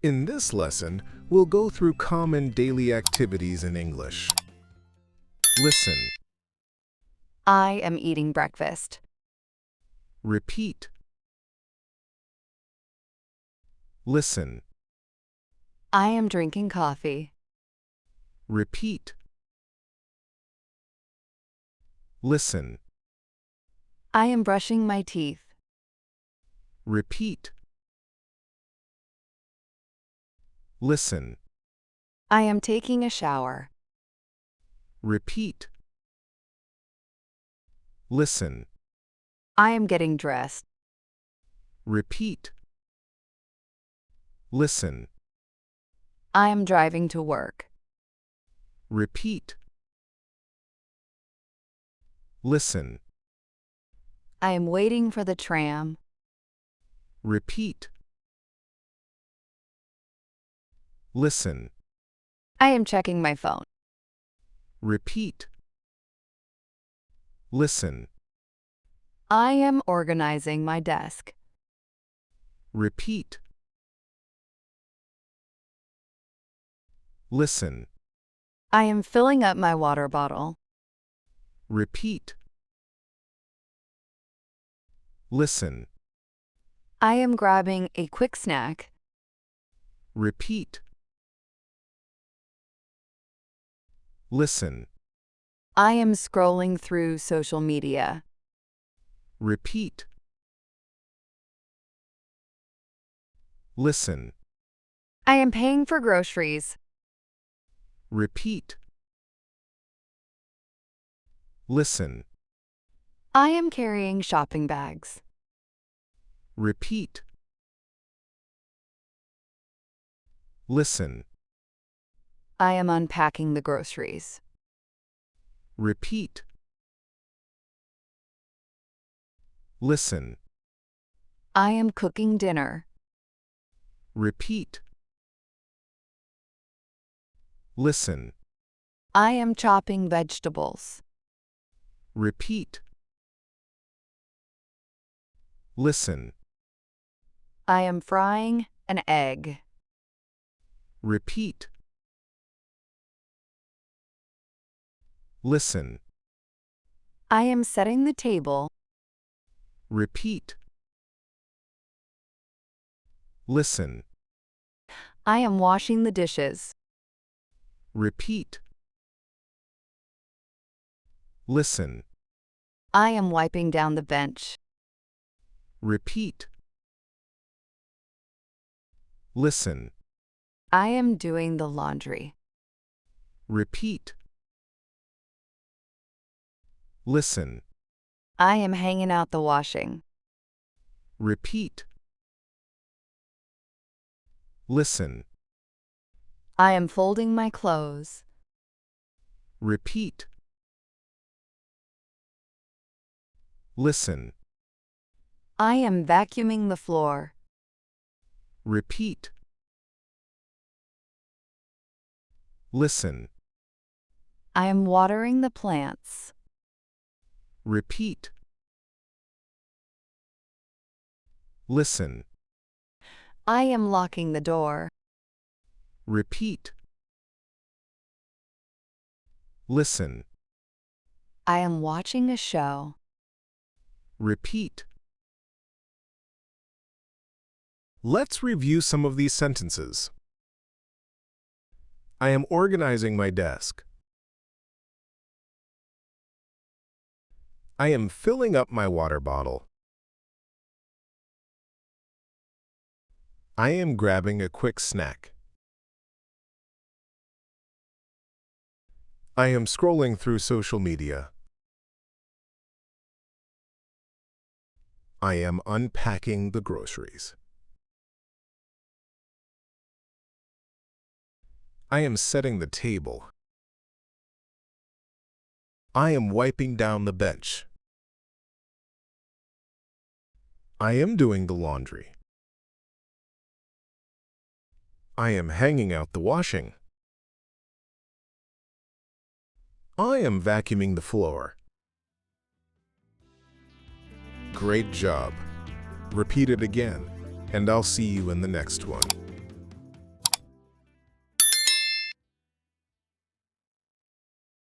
In this lesson, we'll go through common daily activities in English. Listen, I am eating breakfast. repeat. Listen, I am drinking coffee. repeat. Listen, I am brushing my teeth. repeat. Listen, I am taking a shower. repeat. Listen, I am getting dressed. repeat. Listen, I am driving to work. repeat. Listen, I am waiting for the tram. repeat. Listen, I am checking my phone. repeat. Listen, I am organizing my desk. repeat. Listen, I am filling up my water bottle. repeat. Listen, I am grabbing a quick snack. repeat. Listen, I am scrolling through social media. repeat. Listen, I am paying for groceries. repeat. Listen, I am carrying shopping bags. repeat. Listen, I am unpacking the groceries. repeat. Listen, I am cooking dinner. repeat. Listen, I am chopping vegetables. repeat. Listen, I am frying an egg. repeat. Listen, I am setting the table. repeat. Listen, I am washing the dishes. repeat. Listen, I am wiping down the bench. repeat. Listen, I am doing the laundry. repeat. Listen, I am hanging out the washing. repeat. Listen, I am folding my clothes. repeat. Listen, I am vacuuming the floor. repeat. Listen, I am watering the plants. repeat. Listen, I am locking the door. repeat. Listen, I am watching a show. repeat. Let's review some of these sentences. I am organizing my desk. I am filling up my water bottle. I am grabbing a quick snack. I am scrolling through social media. I am unpacking the groceries. I am setting the table. I am wiping down the bench. I am doing the laundry. I am hanging out the washing. I am vacuuming the floor. Great job. Repeat it again, and I'll see you in the next one.